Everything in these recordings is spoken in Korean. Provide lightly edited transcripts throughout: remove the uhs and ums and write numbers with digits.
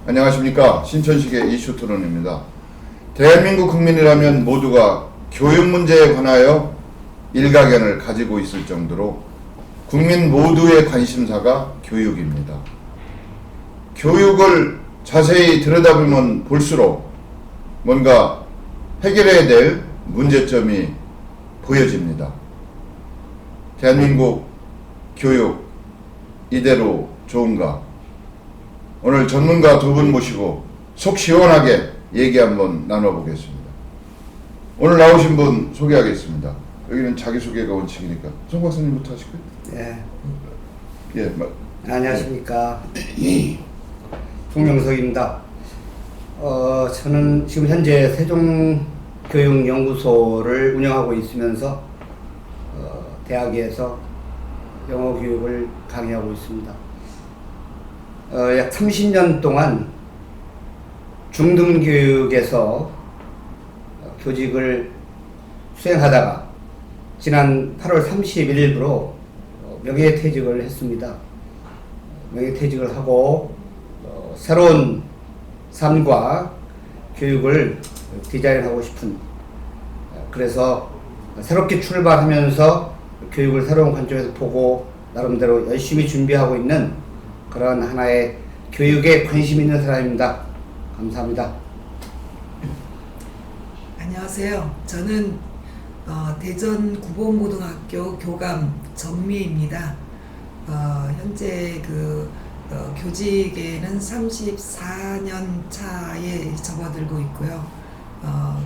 안녕하십니까. 신천식의 이슈 토론입니다. 대한민국 국민이라면 모두가 교육 문제에 관하여 일가견을 가지고 있을 정도로 국민 모두의 관심사가 교육입니다. 교육을 자세히 들여다보면 볼수록 뭔가 해결해야 될 문제점이 보여집니다. 대한민국 교육 이대로 좋은가? 오늘 전문가 두 분 모시고 속 시원하게 얘기 한번 나눠보겠습니다. 오늘 나오신 분 소개하겠습니다. 여기는 자기소개가 원칙이니까 송 박사님부터 하실까요? 네. 예, 안녕하십니까. 송명석입니다. 저는 지금 현재 세종교육연구소를 운영하고 있으면서 대학에서 영어 교육을 강의하고 있습니다. 약 30년 동안 중등교육에서 교직을 수행하다가 지난 8월 31일부로 명예퇴직을 했습니다. 명예퇴직을 하고 새로운 삶과 교육을 디자인하고 싶은, 그래서 새롭게 출발하면서 교육을 새로운 관점에서 보고 나름대로 열심히 준비하고 있는 그런 하나의 교육에 관심 있는 사람입니다. 감사합니다. 안녕하세요. 저는 대전 구봉고등학교 교감 전미입니다. 현재 교직에는 34년 차에 접어들고 있고요.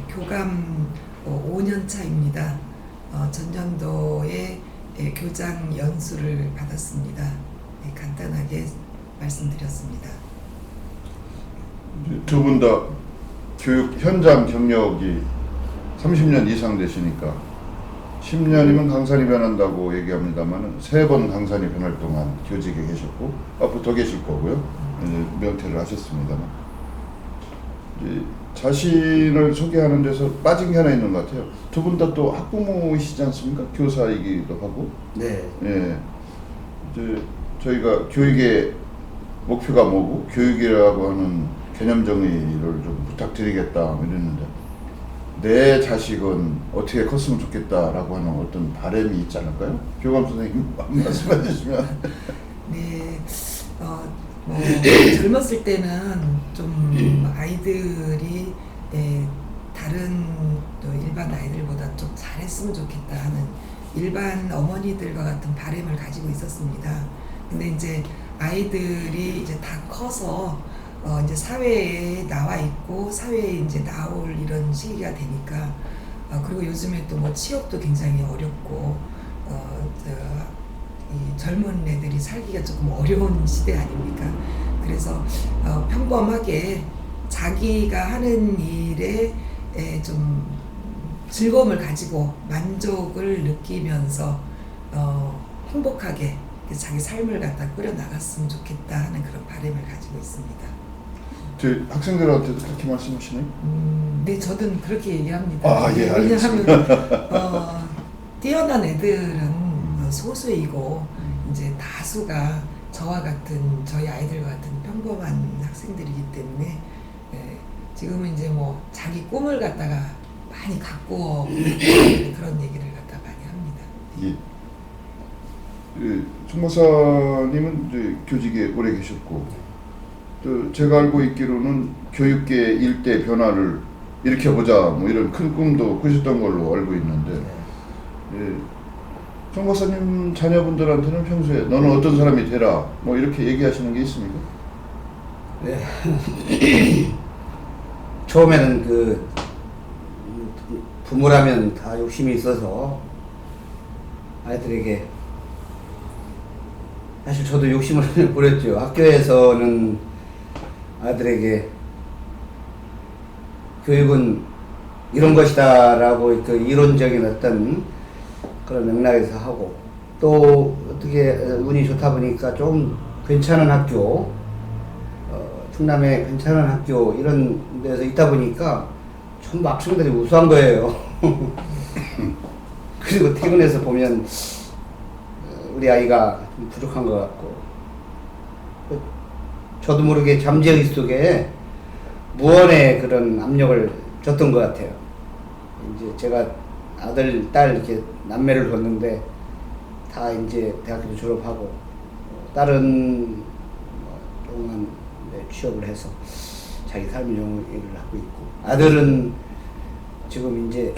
교감 5년 차입니다. 전년도에 교장 연수를 받았습니다. 네, 간단하게 말씀드렸습니다. 두 분 다 교육 현장 경력이 30년 이상 되시니까 10년이면 강산이 변한다고 얘기합니다만 3번 강산이 변할 동안 교직에 계셨고 앞으로 더 계실 거고요. 이제 명퇴를 하셨습니다만 자신을 소개하는 데서 빠진 게 하나 있는 것 같아요. 두 분 다 또 학부모이시지 않습니까? 교사이기도 하고. 네. 예. 이제 저희가 교육의 목표가 뭐고 교육이라고 하는 개념 정의를 좀 부탁드리겠다 이랬는데 내 자식은 어떻게 컸으면 좋겠다라고 하는 어떤 바람이 있지 않을까요? 교감 선생님 말씀해 주시면. 네, 젊었을 때는 좀 아이들이 다른 또 일반 아이들보다 좀 잘했으면 좋겠다 하는 일반 어머니들과 같은 바람을 가지고 있었습니다. 근데 이제 아이들이 이제 다 커서 이제 사회에 나와 있고 사회에 이제 나올 이런 시기가 되니까 그리고 요즘에 또 뭐 취업도 굉장히 어렵고 이 젊은 애들이 살기가 조금 어려운 시대 아닙니까? 그래서 평범하게 자기가 하는 일에 좀 즐거움을 가지고 만족을 느끼면서 행복하게 자기 삶을 갖다 꾸려 나갔으면 좋겠다 하는 그런 바람을 가지고 있습니다. 저희 학생들한테도 그렇게 말씀하시나요? 네, 저는 그렇게 얘기합니다. 아, 예, 왜냐하면 뛰어난 애들은 소수이고 이제 다수가 저와 같은 저희 아이들과 같은 평범한 학생들이기 때문에 지금은 이제 뭐 자기 꿈을 갖다가 많이 갖고 그런 얘기를 갖다 많이 합니다. 예. 송 박사님은 이제 교직에 오래 계셨고 또 제가 알고 있기로는 교육계 일대 변화를 일으켜보자 뭐 이런 큰 꿈도 꾸셨던 걸로 알고 있는데 송 박사님 자녀분들한테는 평소에 너는 어떤 사람이 되라 뭐 이렇게 얘기하시는 게 있습니까? 네. 처음에는 부모라면 다 욕심이 있어서 아이들에게, 사실 저도 욕심을 부렸죠. 학교에서는 아들에게 교육은 이런 것이다 라고 이론적인 어떤 그런 맥락에서 하고, 또 어떻게 운이 좋다 보니까 좀 괜찮은 학교, 충남에 괜찮은 학교 이런 데서 있다 보니까 전부 학생들이 우수한 거예요. 그리고 퇴근해서 보면 우리 아이가 좀 부족한 것 같고 저도 모르게 잠재의식 속에 무언의 그런 압력을 줬던 것 같아요. 이제 제가 아들, 딸 이렇게 남매를 뒀는데 다 이제 대학교 졸업하고 다른 조그만 취업을 해서 자기 삶의 영위를 하고 있고, 아들은 지금 이제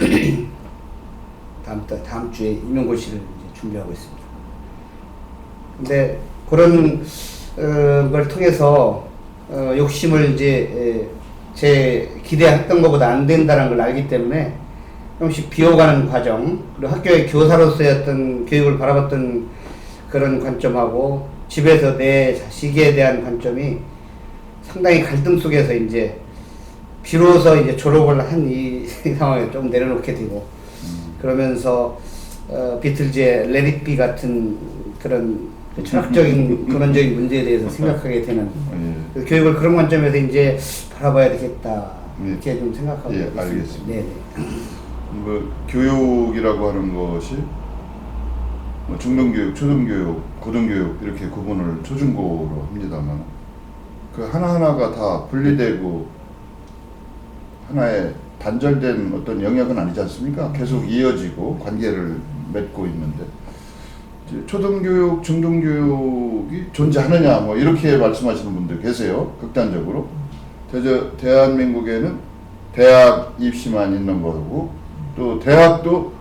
다음 주에 임용고시를 이제 준비하고 있습니다. 근데 그런 걸 통해서 욕심을 이제 제 기대했던 것보다 안 된다는 걸 알기 때문에 조금씩 비워가는 과정, 그리고 학교의 교사로서의 어떤 교육을 바라봤던 그런 관점하고 집에서 내 자식에 대한 관점이 상당히 갈등 속에서 이제 비로소 이제 졸업을 한 이 상황에 좀 내려놓게 되고, 그러면서 비틀즈의 Let It Be 같은 그런 철학적인 근원적인 문제에 대해서 생각하게 되는, 그 교육을 그런 관점에서 이제 바라봐야 되겠다 이렇게 좀 생각하고 있습니다. 알겠습니다. 네네. 뭐 교육이라고 하는 것이 뭐 중등교육, 초등교육, 고등교육 이렇게 구분을 초중고로 합니다만, 그 하나하나가 다 분리되고 하나의 단절된 어떤 영역은 아니지 않습니까? 계속 이어지고 관계를 맺고 있는데, 초등교육, 중등교육이 존재하느냐 뭐 이렇게 말씀하시는 분들 계세요. 극단적으로. 대한민국에는 대학 입시만 있는 거고, 또 대학도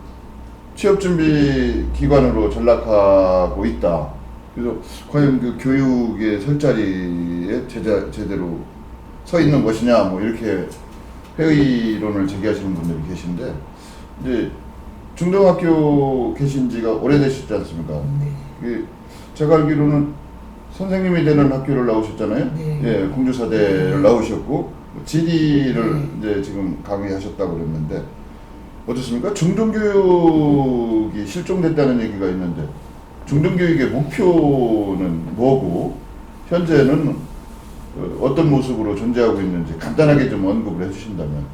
취업준비 기관으로 전락하고 있다. 그래서 과연 그 교육의 설 자리에 제대로 서 있는 것이냐 뭐 이렇게 회의론을 제기하시는 분들이 계신데, 이제 중등학교 계신 지가 오래되셨지 않습니까? 네. 제가 알기로는 선생님이 되는 학교를 나오셨잖아요. 네. 예, 공주사대를 나오셨고 지리를 이제 지금 강의하셨다고 그랬는데, 어떻습니까? 중등교육이 실종됐다는 얘기가 있는데, 중등교육의 목표는 뭐고 현재는 어떤 모습으로 존재하고 있는지 간단하게 좀 언급을 해주신다면.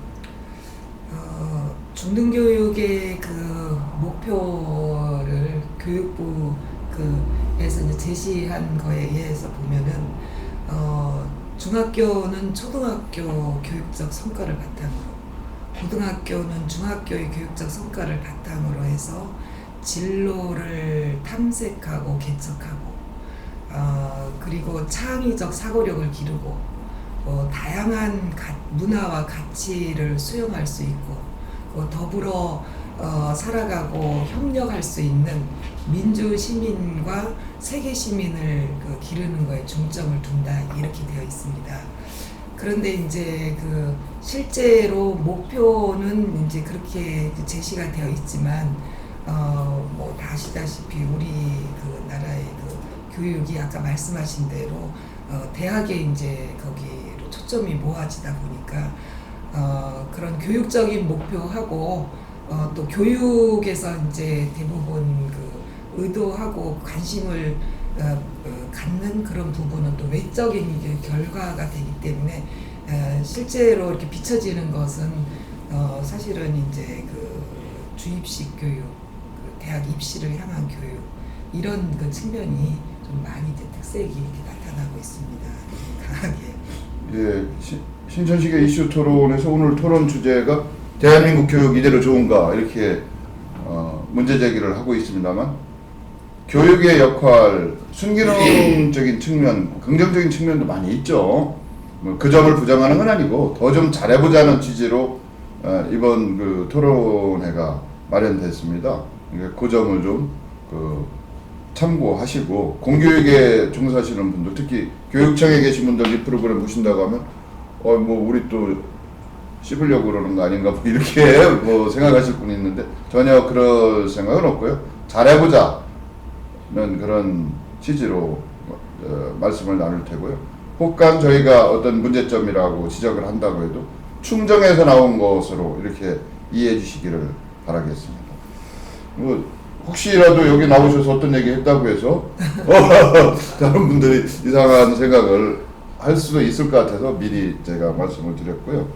중등교육의 그 목표를 교육부 에서 이제 제시한 거에 의해서 보면은 중학교는 초등학교 교육적 성과를 바탕으로, 고등학교는 중학교의 교육적 성과를 바탕으로 해서 진로를 탐색하고 개척하고, 그리고 창의적 사고력을 기르고, 다양한 문화와 가치를 수용할 수 있고, 더불어 살아가고 협력할 수 있는 민주 시민과 세계 시민을 기르는 거에 중점을 둔다 이렇게 되어 있습니다. 그런데 이제 실제로 목표는 이제 그렇게 제시가 되어 있지만, 뭐 다 아시다시피 우리 나라의 교육이 아까 말씀하신 대로 대학에 이제 거기로 초점이 모아지다 보니까 그런 교육적인 목표하고 또 교육에서 이제 대부분 의도하고 관심을 갖는 그런 부분은 또 외적인 이제 결과가 되기 때문에 실제로 이렇게 비춰지는 것은 사실은 이제 주입식 교육, 대학 입시를 향한 교육, 이런 측면이 좀 많이 이제 특색이 이렇게 나타나고 있습니다. 강하게. 예, 신천식의 이슈 토론에서 오늘 토론 주제가 대한민국 교육 이대로 좋은가 이렇게 문제 제기를 하고 있습니다만, 교육의 역할, 순기능적인 측면, 긍정적인 측면도 많이 있죠. 그 점을 부정하는 건 아니고 더 좀 잘해보자는 취지로 이번 토론회가 마련됐습니다. 그 점을 좀 참고하시고, 공교육에 종사하시는 분들, 특히 교육청에 계신 분들 이 프로그램 보신다고 하면 뭐 우리 또 씹으려고 그러는 거 아닌가 뭐 이렇게 뭐 생각하실 분이 있는데, 전혀 그럴 생각은 없고요. 잘해보자는 그런 취지로 말씀을 나눌 테고요. 혹간 저희가 어떤 문제점이라고 지적을 한다고 해도 충정에서 나온 것으로 이렇게 이해해 주시기를 바라겠습니다. 뭐 혹시라도 여기 나오셔서 어떤 얘기 했다고 해서 다른 분들이 이상한 생각을 할 수도 있을 것 같아서 미리 제가 말씀을 드렸고요.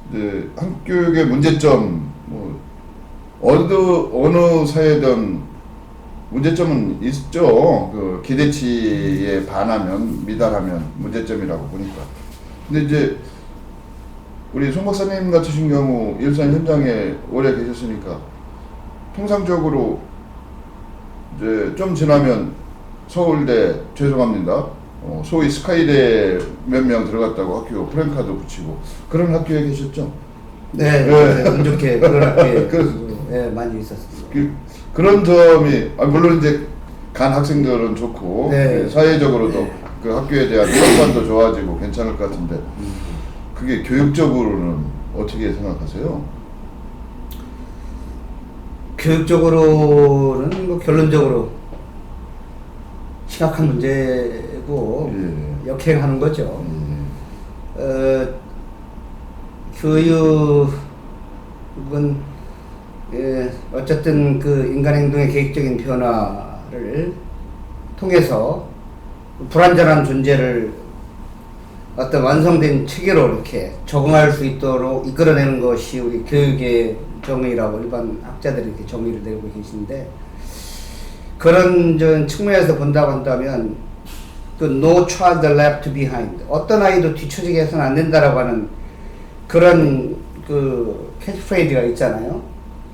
이제 한국교육의 문제점, 뭐 어느 사회든 문제점은 있죠. 그 기대치에 반하면 미달하면 문제점이라고 보니까. 근데 이제 우리 송 박사님 같으신 경우 일산 현장에 오래 계셨으니까 통상적으로 이제 좀 지나면 서울대 죄송합니다. 소위 스카이대 몇 명 들어갔다고 학교 프랭카드 붙이고 그런 학교에 계셨죠? 네, 네. 운 좋게 그런 학교에 그- 네, 많이 있었습니다. 그런 점이 물론 이제 간 학생들은 좋고 네. 사회적으로도 네. 그 학교에 대한 평판도 좋아지고 괜찮을 것 같은데 그게 교육적으로는 어떻게 생각하세요? 교육적으로는 뭐 결론적으로 심각한 문제고 예. 역행하는 거죠. 예. 교육은 어쨌든 그 인간 행동의 계획적인 변화를 통해서 불완전한 존재를 어떤 완성된 체계로 이렇게 적응할 수 있도록 이끌어내는 것이 우리 교육의 정의라고 일반 학자들이 이렇게 정의를 내고 계신데, 그런 측면에서 본다고 한다면 그 no child left behind, 어떤 아이도 뒤처지게 해서는 안 된다라고 하는 그런 그 캐치프레이즈가 있잖아요.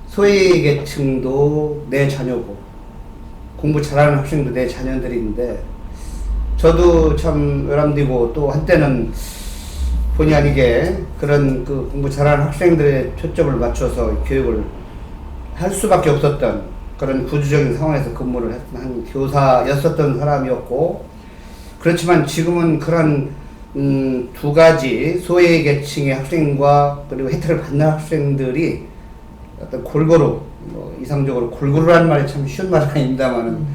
소외계층도 내 자녀고 공부 잘하는 학생도 내 자녀들인데, 저도 참 외람되고 또 한때는 본의 아니게 그런 그 공부 잘하는 학생들의 초점을 맞춰서 교육을 할 수밖에 없었던 그런 구조적인 상황에서 근무를 했던 한 교사였었던 사람이었고, 그렇지만 지금은 그런 두 가지 소외계층의 학생과 그리고 혜택을 받는 학생들이 어떤 골고루 이상적으로, 골고루라는 말이 참 쉬운 말은 아닙니다만은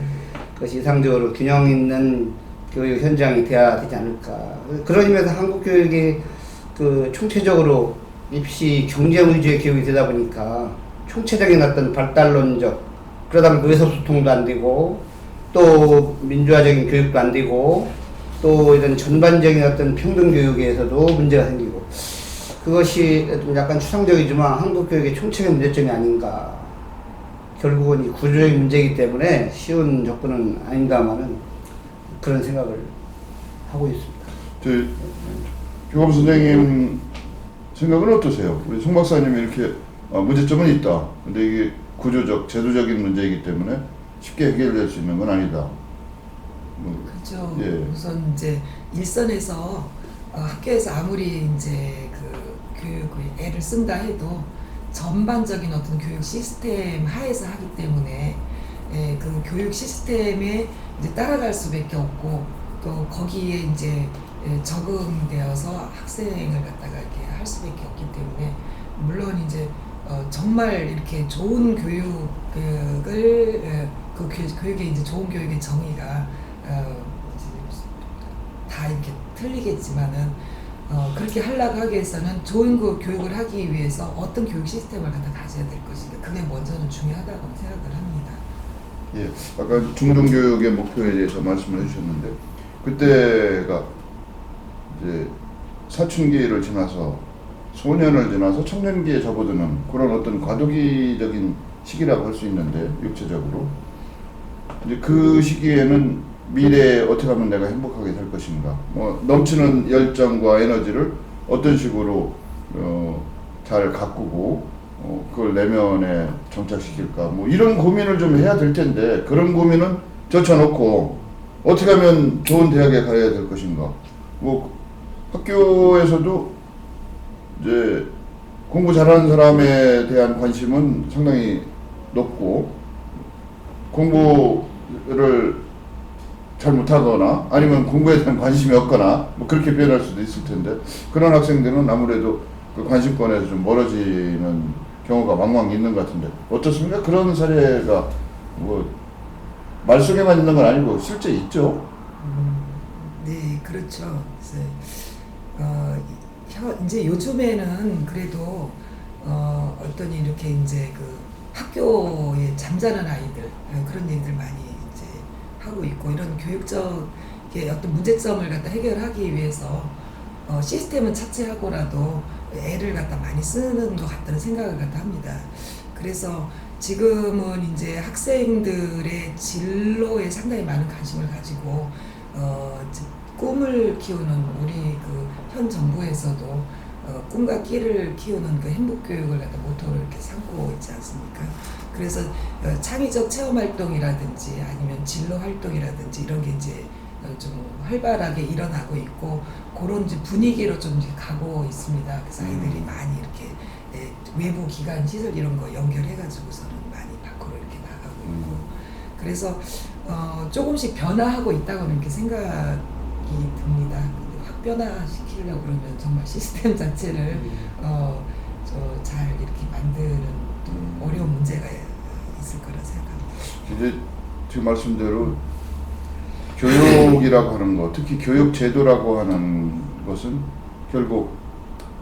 그것이 이상적으로 균형 있는 교육 현장이 돼야 되지 않을까. 그런 의미에서 한국 교육이 그 총체적으로 입시 경쟁 위주의 교육이 되다 보니까 총체적인 어떤 발달론적, 그러다 보면 의사소통도 안 되고 또 민주화적인 교육도 안 되고 또 이런 전반적인 어떤 평등 교육에서도 문제가 생기고, 그것이 좀 약간 추상적이지만 한국 교육의 총체적 문제점이 아닌가. 결국은 이 구조적인 문제이기 때문에 쉬운 접근은 아닌가마는 그런 생각을 하고 있습니다. 교감 선생님 생각은 어떠세요? 우리 송 박사님이 이렇게 문제점은 있다. 근데 이게 구조적, 제도적인 문제이기 때문에 쉽게 해결될 수 있는 건 아니다. 그렇죠. 예. 우선 이제 일선에서 학교에서 아무리 이제 그 교육을 애를 쓴다 해도 전반적인 어떤 교육 시스템 하에서 하기 때문에 그 교육 시스템에 이제 따라갈 수밖에 없고, 또 거기에 이제 적응되어서 학생을 갖다가 이렇게 할 수밖에 없기 때문에, 물론 이제 정말 이렇게 좋은 교육을 그 교육의 이제 좋은 교육의 정의가 다 이렇게 틀리겠지만은 그렇게 하려고 하기 위해서는 좋은 교육을 하기 위해서 어떤 교육 시스템을 갖다 가져야 될 것인가, 그게 먼저는 중요하다고 생각을 합니다. 예, 아까 중등교육의 목표에 대해서 말씀을 해주셨는데 그때가 이제 사춘기를 지나서 소년을 지나서 청년기에 접어드는 그런 어떤 과도기적인 시기라고 할 수 있는데, 육체적으로 이제 그 시기에는 미래에 어떻게 하면 내가 행복하게 살 것인가, 넘치는 열정과 에너지를 어떤 식으로 잘 가꾸고 그걸 내면에 정착시킬까, 이런 고민을 좀 해야 될 텐데, 그런 고민은 젖혀놓고 어떻게 하면 좋은 대학에 가야 될 것인가. 학교에서도 이제 공부 잘하는 사람에 대한 관심은 상당히 높고, 공부를 잘 못하거나 아니면 공부에 대한 관심이 없거나 그렇게 변할 수도 있을 텐데, 그런 학생들은 아무래도 그 관심권에서 좀 멀어지는 경우가 왕왕 있는 것 같은데 어떻습니까? 그런 사례가 말속에만 있는 건 아니고 실제 있죠? 네, 그렇죠. 그래서 이제 요즘에는 그래도 어떤 이렇게 이제 그 학교에 잠자는 아이들, 그런 얘기들 많이 이제 하고 있고, 이런 교육적의 어떤 문제점을 갖다 해결하기 위해서 시스템은 차치하고라도 애를 갖다 많이 쓰는 것 같다는 생각을 갖다 합니다. 그래서 지금은 이제 학생들의 진로에 상당히 많은 관심을 가지고 이제 꿈을 키우는 우리 그 현 정부에서도 꿈과 끼를 키우는 그 행복 교육을 갖다 모토로 이렇게 삼고 있지 않습니까? 그래서 창의적 체험 활동이라든지 아니면 진로 활동이라든지 이런 게 이제 좀 활발하게 일어나고 있고 그런 이제 분위기로 좀 이제 가고 있습니다. 그래서 아이들이 많이 이렇게 외부 기관 시설 이런 거 연결해가지고서는 많이 밖으로 이렇게 나가고 있고 그래서 조금씩 변화하고 있다고 이렇게 생각이 듭니다. 확 변화시키려고 그러면 정말 시스템 자체를 잘 이렇게 만드는 또 어려운 문제가 있을 거라 생각합니다. 이제 지금 말씀대로 교육이라고 하는 거, 특히 교육 제도라고 하는 것은 결국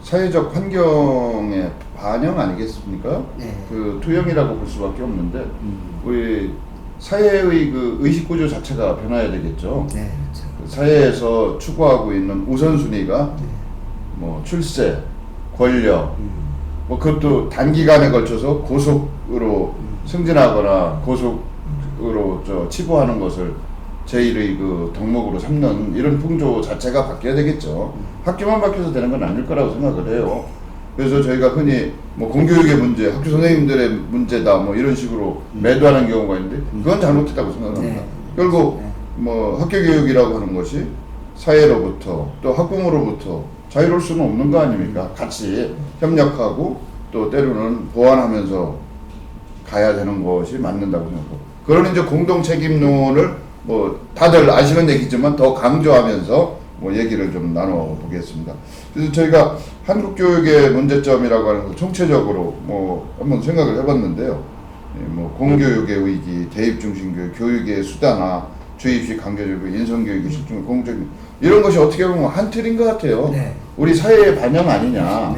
사회적 환경의 반영 아니겠습니까? 네. 그 투영이라고 볼 수밖에 없는데 우리 사회의 그 의식 구조 자체가 변화해야 되겠죠. 네. 그렇죠. 그 사회에서 추구하고 있는 우선순위가 뭐 출세, 권력, 뭐 그것도 단기간에 걸쳐서 고속으로 승진하거나 고속으로 치부하는 것을 제1의 그 덕목으로 삼는 이런 풍조 자체가 바뀌어야 되겠죠. 학교만 바뀌어서 되는 건 아닐 거라고 생각을 해요. 그래서 저희가 흔히 뭐 공교육의 문제, 학교 선생님들의 문제다 뭐 이런 식으로 매도하는 경우가 있는데 그건 잘못했다고 생각합니다. 네. 결국 네. 뭐 학교 교육이라고 하는 것이 사회로부터 또 학부모로부터 자유로울 수는 없는 거 아닙니까? 같이 협력하고 또 때로는 보완하면서 가야 되는 것이 맞는다고 생각하고 그런 이제 공동 책임론을 뭐 다들 아시는 얘기지만 더 강조하면서 뭐 얘기를 좀 나눠보겠습니다. 그래서 저희가 한국 교육의 문제점이라고 하는 걸 총체적으로 뭐 한번 생각을 해봤는데요. 뭐 공교육의 위기, 대입 중심 교육, 교육의 수단화, 주입식 강제교육, 인성교육의 실종, 공적인 이런 것이 어떻게 보면 한 틀인 것 같아요. 네. 우리 사회의 반영 아니냐.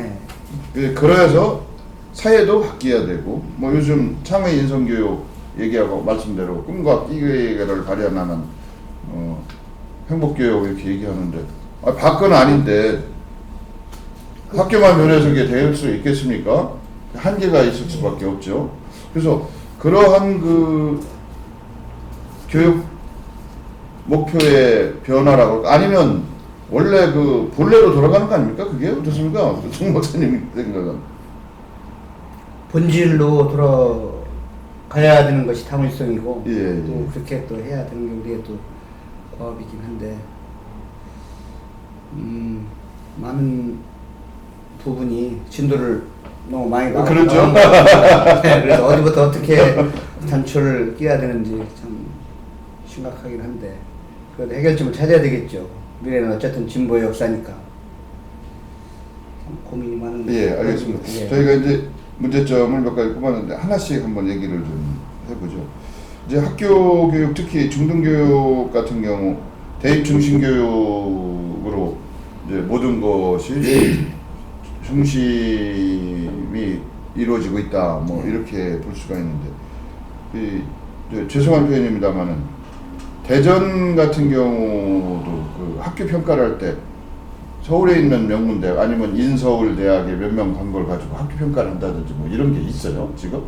네. 그래서 사회도 바뀌어야 되고 뭐 요즘 창의 인성교육 얘기하고 말씀대로 꿈과 끼를 발현하는 행복교육 이렇게 얘기하는데 밖은 아닌데 학교만 변해서 이게 될 수 있겠습니까? 한계가 있을 수밖에 없죠. 그래서 그러한 그 교육 목표의 변화라고 할까? 아니면 원래 그 본래로 돌아가는 거 아닙니까? 그게 어떻습니까? 송 목사님 생각은. 본질로 돌아가야 되는 것이 타문성이고 예, 또 예. 그렇게 또 해야 되는 게 우리의 또 과업이긴 한데 많은 부분이 진도를 너무 많이 그렇죠. 네, 그래서 어디부터 어떻게 단초를 끼워야 되는지 참 심각하긴 한데 그래도 해결점을 찾아야 되겠죠. 미래는 어쨌든 진보의 역사니까 참 고민이 많은. 예, 알겠습니다. 예. 저희가 이제 문제점을 몇 가지 꼽았는데 하나씩 한번 얘기를 좀 해보죠. 이제 학교 교육, 특히 중등교육 같은 경우 대입 중심 교육으로 이제 모든 것이 중심이 이루어지고 있다. 뭐 이렇게 볼 수가 있는데 이제 죄송한 표현입니다만은 대전 같은 경우도 그 학교 평가를 할 때 서울에 있는 명문대학 아니면 인서울대학의 몇 명 간 걸 가지고 학교 평가를 한다든지 뭐 이런 게 있어요 지금?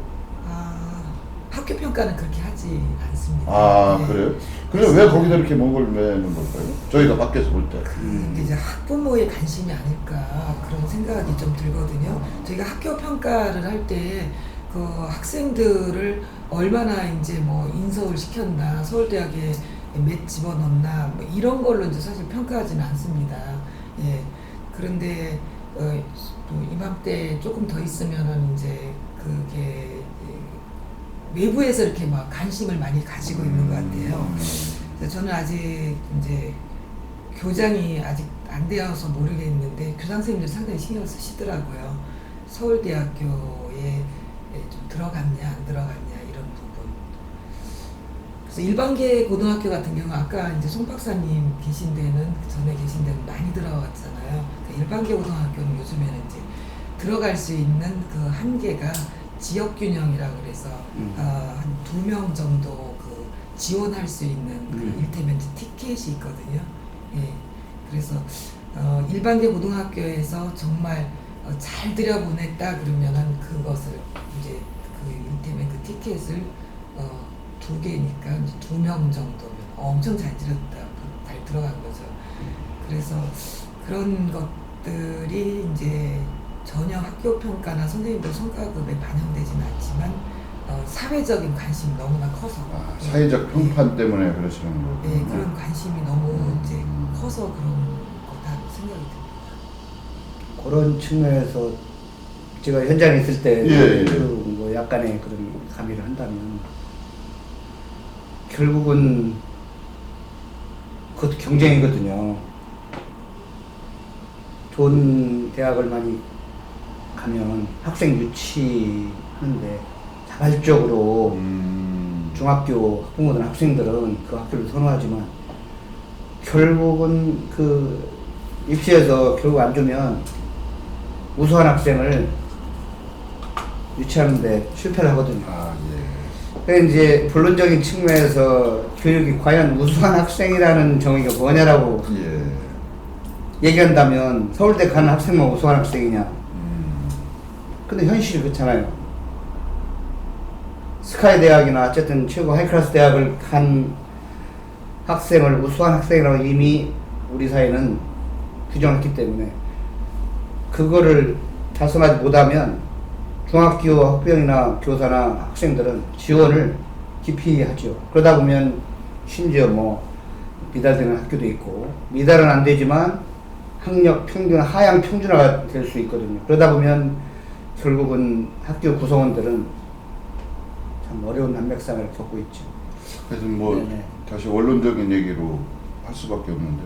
학교 평가는 그렇게 하지 않습니다. 아 네. 그래요? 그래서 왜 거기다 이렇게 목을 매는 걸까요? 저희가 밖에서 볼 때. 그게 이제 학부모의 관심이 아닐까 그런 생각이 좀 들거든요. 저희가 학교 평가를 할 때 그 학생들을 얼마나 이제 뭐 인서울 시켰나, 서울대학에 몇 집어넣나 뭐 이런 걸로 이제 사실 평가하지는 않습니다. 예. 그런데 또 이맘때 조금 더 있으면은 이제 그게 외부에서 이렇게 막 관심을 많이 가지고 있는 것 같아요. 그래서 저는 아직 이제 교장이 아직 안 되어서 모르겠는데 교장 선생님들 상당히 신경 쓰시더라고요. 서울대학교에 좀 들어갔냐 안 들어갔냐 이런 부분. 그래서 일반계 고등학교 같은 경우 아까 이제 송 박사님 계신 데는 전에 계신 데는 많이 들어갔잖아요. 그러니까 일반계 고등학교는 요즘에는 이제 들어갈 수 있는 그 한계가 지역균형이라고 그래서 한 2명 정도 그 지원할 수 있는 그 일테면 이제 티켓이 있거든요. 예. 그래서 일반계 고등학교에서 정말 잘 들여보냈다 그러면은 그것을 이제 그 이를테면 그 티켓을 2개니까 2명 정도면 엄청 잘 들어간 거죠. 그래서 그런 것들이 이제 전혀 학교 평가나 선생님들 성과급에 반영되지는 않지만 사회적인 관심이 너무나 커서 사회적 평판 때문에 그러시는 거예요. 네, 그런 관심이 너무 이제 커서 그런 거다 생각이 듭니다. 그런 측면에서 제가 현장에 있을 때 예, 예. 뭐 약간의 그런 가미를 한다면 결국은 그것도 경쟁이거든요. 좋은 대학을 많이 가면 학생 유치하는데 자발적으로 중학교 학부모들 학생들은 그 학교를 선호하지만 결국은 그 입시에서 결국 안 주면 우수한 학생을 유치하는데 실패를 하거든요. 그래서 이제 본론적인 측면에서 교육이 과연 우수한 학생이라는 정의가 뭐냐라고 얘기한다면 서울대 가는 학생만 우수한 학생이냐. 근데 현실이 그렇잖아요. 스카이 대학이나 어쨌든 최고 하이클래스 대학을 간 학생을 우수한 학생이라고 이미 우리 사회는 규정했기 때문에 그거를 달성하지 못하면 중학교 학부형이나 교사나 학생들은 지원을 기피 하죠. 그러다 보면 심지어 뭐 미달되는 학교도 있고 미달은 안 되지만 학력 평균 하향 평준화가 될 수 있거든요. 그러다 보면 결국은 학교 구성원들은 참 어려운 난맥상을 겪고 있죠. 그래서 뭐 네네. 다시 원론적인 얘기로 할 수밖에 없는데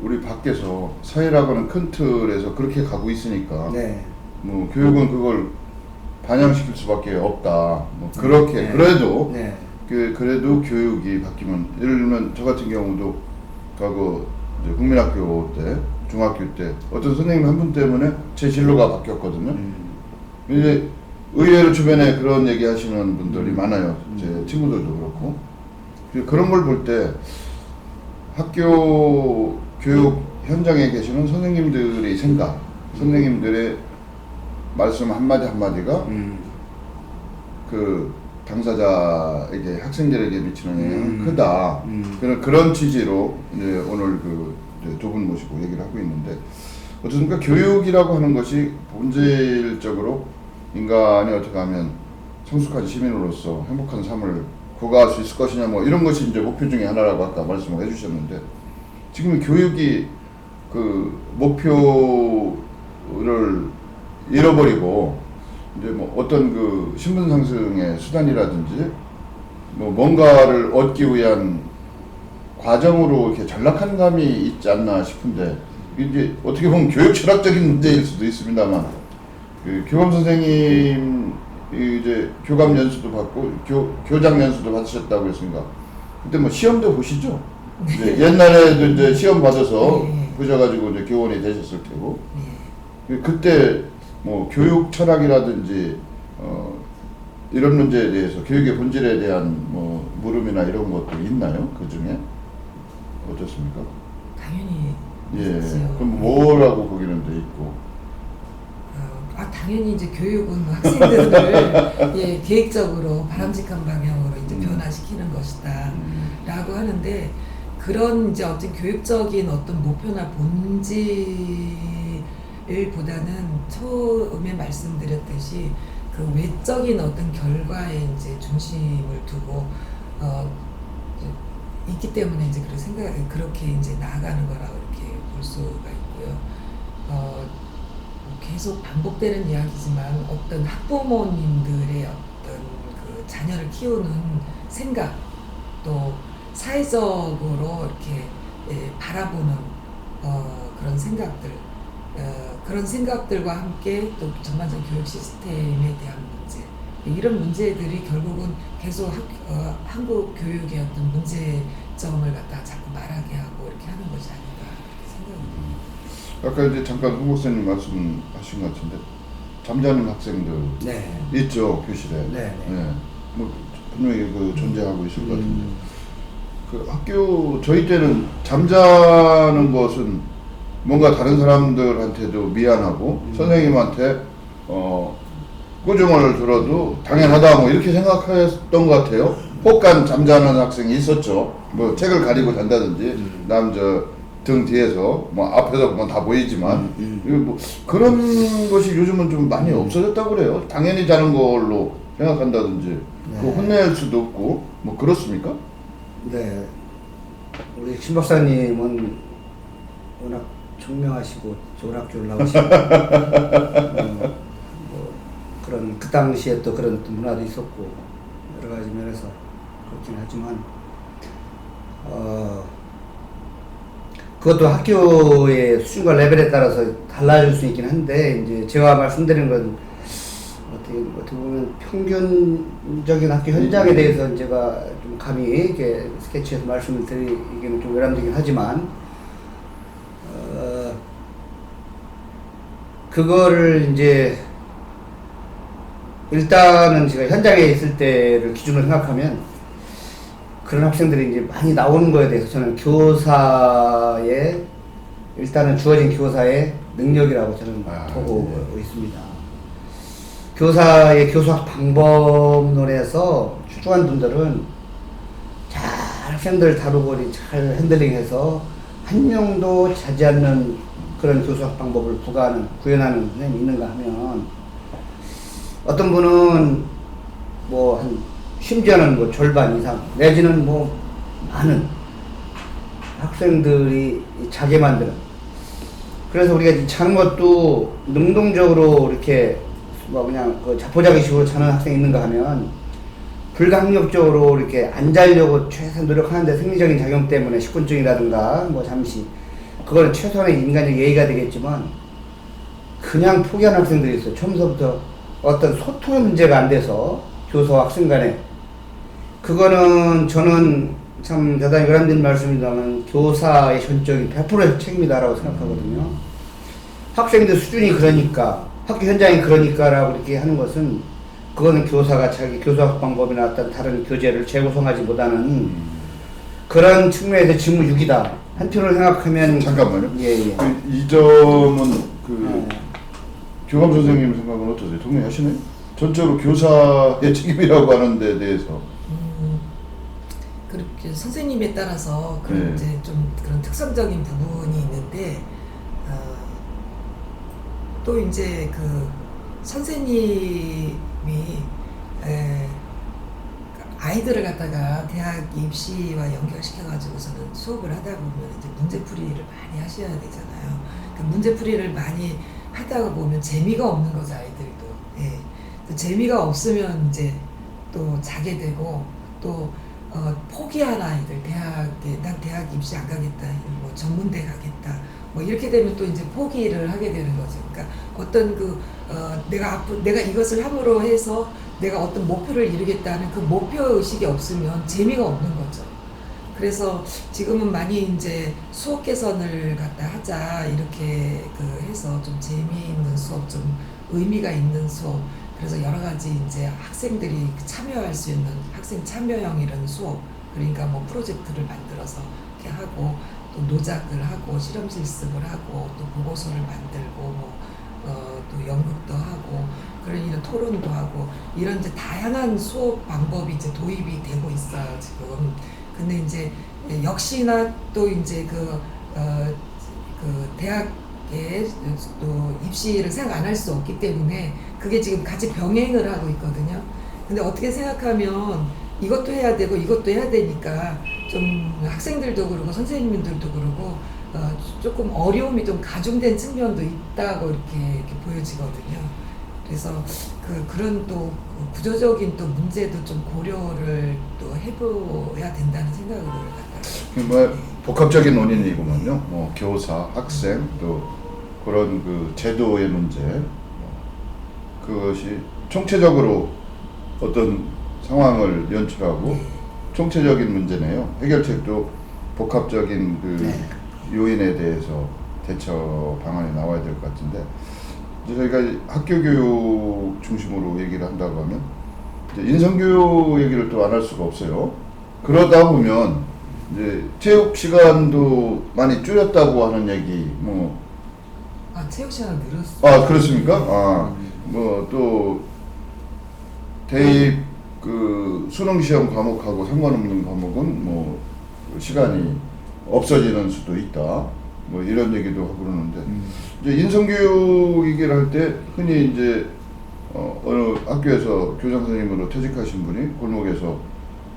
우리 밖에서 사회라고는 큰 틀에서 그렇게 가고 있으니까 네. 뭐 교육은 그걸 반영시킬 수밖에 없다. 뭐 그렇게 네. 그래도 네. 그래도 교육이 바뀌면 예를 들면 저 같은 경우도 과거 이제 국민학교 때 중학교 때 어떤 선생님 한 분 때문에 제 진로가 바뀌었거든요. 이제 의외로 주변에 그런 얘기 하시는 분들이 많아요. 제 친구들도 그렇고. 그런 걸 볼 때 학교 교육 현장에 계시는 선생님들의 생각, 선생님들의 말씀 한마디 한마디가 그 당사자에게 학생들에게 미치는 영향이 크다. 그런 취지로 이제 오늘 그 두 분 모시고 얘기를 하고 있는데 어떻습니까? 교육이라고 하는 것이 본질적으로 인간이 어떻게 하면 성숙한 시민으로서 행복한 삶을 구가할 수 있을 것이냐 뭐 이런 것이 이제 목표 중에 하나라고 아까 말씀을 해주셨는데 지금 교육이 그 목표를 잃어버리고 이제 뭐 어떤 그 신분 상승의 수단이라든지 뭐 뭔가를 얻기 위한 과정으로 이렇게 전락한 감이 있지 않나 싶은데 이제 어떻게 보면 교육 철학적인 문제일 수도 있습니다만 그 교감 선생님 이제 교감 연수도 받고 교장 연수도 받으셨다고 했으니까 그때 뭐 시험도 보시죠? 이제 옛날에도 이제 시험 받아서 보셔가지고 이제 교원이 되셨을 테고 그때 뭐 교육 철학이라든지 이런 문제에 대해서 교육의 본질에 대한 뭐 물음이나 이런 것들이 있나요? 그 중에 어떻습니까? 당연히 예. 있죠. 그럼 뭐라고 거기는 돼 있고? 당연히 이제 교육은 학생들을 계획적으로 바람직한 방향으로 이제 변화시키는 것이다라고 하는데 그런 이제 어떤 교육적인 어떤 목표나 본질보다는 처음에 말씀드렸듯이 그 외적인 어떤 결과에 이제 중심을 두고 있기 때문에 이제 그렇게 이제 나아가는 거라고 이렇게 볼 수가 있고요. 계속 반복되는 이야기지만 어떤 학부모님들의 어떤 그 자녀를 키우는 생각 또 사회적으로 이렇게 바라보는 그런 생각들 그런 생각들과 함께 또 전반적인 교육 시스템에 대한 문제 이런 문제들이 결국은 계속 한국 교육의 어떤 문제점을 갖다가 자꾸 말하게 하고 이렇게 하는 것이 아닌가 생각합니다. 아까 이제 잠깐 홍 목사님 말씀하신 것 같은데 잠자는 학생들 있죠 교실에. 뭐 분명히 그 존재하고 있을 것 같은데 그 학교 저희 때는 잠자는 것은 뭔가 다른 사람들한테도 미안하고 선생님한테 꾸중을 들어도 당연하다 뭐 이렇게 생각했던 것 같아요. 혹간 잠자는 학생이 있었죠. 뭐 책을 가리고 잔다든지 남 저 등 뒤에서 뭐 앞에서 보면 다 보이지만 이거 뭐 그런 것이 요즘은 좀 많이 없어졌다고 그래요. 당연히 자는 걸로 생각한다든지 그 혼낼 수도 없고 뭐 그렇습니까? 네. 우리 신 박사님은 워낙 총명하시고 좋은 학교를 나오시고 뭐 그런 그 당시에 또 그런 또 문화도 있었고 여러 가지 면에서 그렇긴 하지만 그것도 학교의 수준과 레벨에 따라서 달라질 수 있긴 한데 이제 제가 말씀드린 건 어떻게 보면 평균적인 학교 현장에 대해서 제가 좀 감히 이렇게 스케치해서 말씀을 드리기는 좀 외람되긴 하지만 그거를 이제 일단은 제가 현장에 있을 때를 기준으로 생각하면 그런 학생들이 이제 많이 나오는 거에 대해서 저는 교사의 일단은 주어진 교사의 능력이라고 저는 보고 있습니다. 교사의 교수학 방법론에서 출중한 분들은 잘 학생들 다루고 잘 핸들링해서 한 명도 자지 않는 그런 교수학 방법을 구현하는 선생님이 있는가 하면 어떤 분은 뭐 한 심지어는 뭐 절반 이상 내지는 뭐 많은 학생들이 자게 만드는 그래서 우리가 자는 것도 능동적으로 이렇게 뭐 그냥 그 자포자기식으로 자는 학생이 있는가 하면 불강력적으로 이렇게 안 자려고 최선 노력하는데 생리적인 작용 때문에 식곤증이라든가 뭐 잠시 그거는 최소한의 인간적 예의가 되겠지만 그냥 포기하는 학생들이 있어요. 처음부터 어떤 소통의 문제가 안 돼서 교수와 학생 간에 그거는 저는 참 대단히 외람된 말씀입니다만 교사의 전적인 100%의 책임이다라고 생각하거든요. 학생들 수준이 그러니까 학교 현장이 그러니까라고 이렇게 하는 것은 그거는 교사가 자기 교수학 방법이나 어떤 다른 교재를 재구성하지 못하는 그런 측면에서 직무유기다. 한편으로 생각하면 잠깐만요. 예. 이 점은 교감 선생님 생각은 어떠세요? 동의하시나요? 전적으로 교사의 책임이라고 하는 데 대해서 그렇게 선생님에 따라서 그런 이제 좀 그런 특성적인 부분이 있는데 또 이제 그 선생님이 아이들을 갖다가 대학 입시와 연결시켜가지고서는 수업을 하다 보면 이제 문제풀이를 많이 하셔야 되잖아요. 그 문제풀이를 많이 하다가 보면 재미가 없는 거죠, 아이들도. 예. 또 재미가 없으면 이제 또 자게 되고 또 포기한 아이들 난 대학 입시 안 가겠다, 뭐 전문대 가겠다, 뭐 이렇게 되면 또 이제 포기를 하게 되는 거죠. 그러니까 어떤 내가 이것을 함으로 해서 내가 어떤 목표를 이루겠다는 그 목표 의식이 없으면 재미가 없는 거죠. 그래서 지금은 많이 이제 수업 개선을 갖다 하자 이렇게 해서 좀 재미있는 수업, 좀 의미가 있는 수업. 그래서 여러 가지 이제 학생들이 참여할 수 있는 학생 참여형 이런 수업, 그러니까 뭐 프로젝트를 만들어서 이렇게 하고 또 노작을 하고 실험 실습을 하고 또 보고서를 만들고 또 연극도 하고 그런 이런 토론도 하고 이런 이제 다양한 수업 방법이 이제 도입이 되고 있어요 지금. 근데 이제 역시나 또 이제 대학에 또 입시를 생각 안 할 수 없기 때문에 그게 지금 같이 병행을 하고 있거든요. 근데 어떻게 생각하면 이것도 해야 되고 이것도 해야 되니까 좀 학생들도 그러고 선생님들도 그러고 조금 어려움이 좀 가중된 측면도 있다고 이렇게 보여지거든요. 그래서 그런 또 구조적인 또 문제도 좀 고려를 또 해봐야 된다는 생각을 갖다. 뭐 복합적인 원인이구만요. 뭐 교사, 학생 또 그런 그 제도의 문제, 그것이 총체적으로 어떤 상황을 연출하고 총체적인 문제네요. 해결책도 복합적인 요인에 대해서 대처 방안이 나와야 될 것 같은데, 이제 저희가 학교 교육 중심으로 얘기를 한다고 하면 이제 인성교육 얘기를 또 안 할 수가 없어요. 그러다 보면 이제 체육 시간도 많이 줄였다고 하는 얘기, 체육 시간을 늘었어요. 그렇습니까? 뭐 또 대입 그 수능 시험 과목하고 상관없는 과목은 뭐 시간이 없어지는 수도 있다. 뭐 이런 얘기도 하고 그러는데 이제 인성교육 얘기를 할 때 흔히 이제 어느 학교에서 교장 선생님으로 퇴직하신 분이 골목에서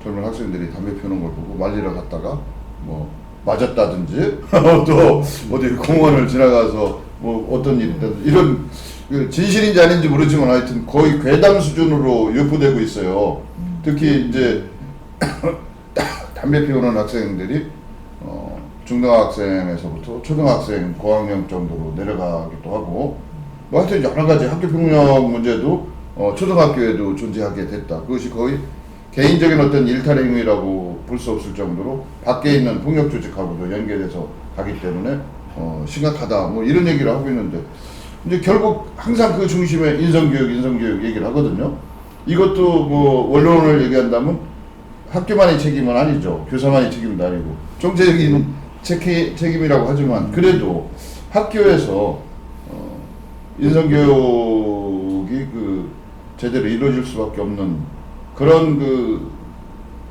젊은 학생들이 담배 피우는 걸 보고 말리러 갔다가 뭐 맞았다든지 또 어디 공원을 지나가서 뭐 어떤 일이 있다든지 이런 그 진실인지 아닌지 모르지만 하여튼 거의 괴담 수준으로 유포되고 있어요. 특히 이제 담배 피우는 학생들이 중등학생에서부터 초등학생 고학년 정도로 내려가기도 하고 뭐 하여튼 여러 가지 학교 폭력 문제도 초등학교에도 존재하게 됐다. 그것이 거의 개인적인 어떤 일탈 행위라고 볼 수 없을 정도로 밖에 있는 폭력 조직하고도 연계돼서 가기 때문에 심각하다. 뭐 이런 얘기를 하고 있는데 이제 결국 항상 그 중심에 인성교육 얘기를 하거든요. 이것도 뭐 원론을 얘기한다면 학교만의 책임은 아니죠. 교사만의 책임도 아니고 총체적인 책임이라고 하지만 그래도 학교에서 인성교육이 그 제대로 이루어질 수밖에 없는 그런 그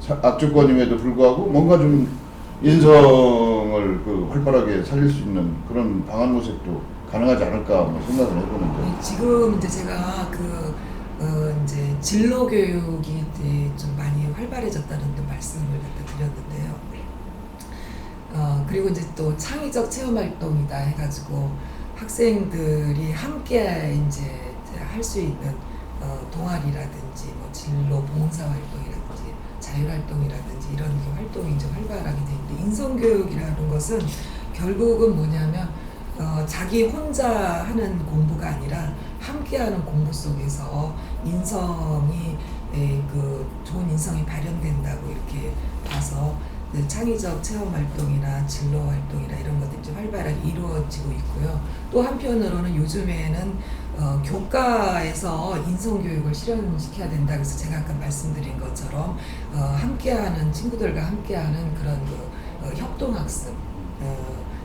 악조건임에도 불구하고 뭔가 좀 인성을 그 활발하게 살릴 수 있는 그런 방안 모색도 가능하지 않을까 뭐 생각을 해보는데. 지금 이제 제가 이제 진로 교육이 이제 좀 많이 활발해졌다는 말씀을 갖다 드렸는데요. 그리고 이제 또 창의적 체험 활동이다 해가지고 학생들이 함께 이제 할 수 있는 동아리라든지 뭐 진로 봉사 활동이라든지 자율 활동이라든지 이런 활동이 이제 활발하게 돼 있는데 인성교육이라는 것은 결국은 뭐냐면 자기 혼자 하는 공부가 아니라 함께하는 공부 속에서 인성이 그 좋은 인성이 발현된다고 이렇게 봐서 창의적 체험 활동이나 진로 활동이나 이런 것들이 좀 활발하게 이루어지고 있고요. 또 한편으로는 요즘에는 교과에서 인성교육을 실현시켜야 된다. 그래서 제가 아까 말씀드린 것처럼 함께하는 친구들과 함께하는 그런 협동학습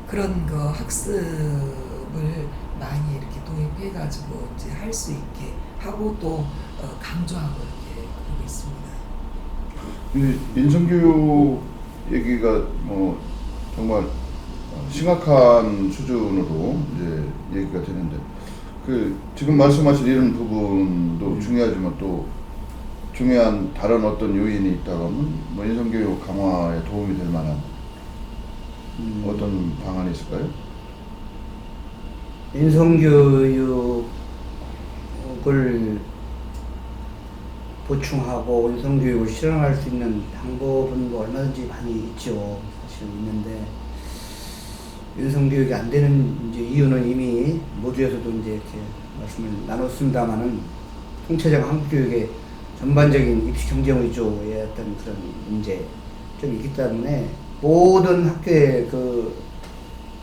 그런 학습을 많이 이렇게 도입해가지고 이제 할 수 있게 하고 또 강조하고 이렇게 그러고 있습니다. 이 인성교육 얘기가 뭐 정말 심각한 수준으로 이제 얘기가 되는데 그 지금 말씀하신 이런 부분도 중요하지만 또 중요한 다른 어떤 요인이 있다고 하면 뭐 인성교육 강화에 도움이 될 만한 어떤 방안이 있을까요? 인성교육을 보충하고 인성교육을 실현할 수 있는 방법은 뭐 얼마든지 많이 있죠. 사실 있는데 인성교육이 안 되는 이제 이유는 이미 모두에서도 이제 이렇게 말씀을 나눴습니다만은 통체적 한국교육의 전반적인 입시 경쟁 위주의 어떤 그런 문제 좀 있기 때문에 모든 학교의 그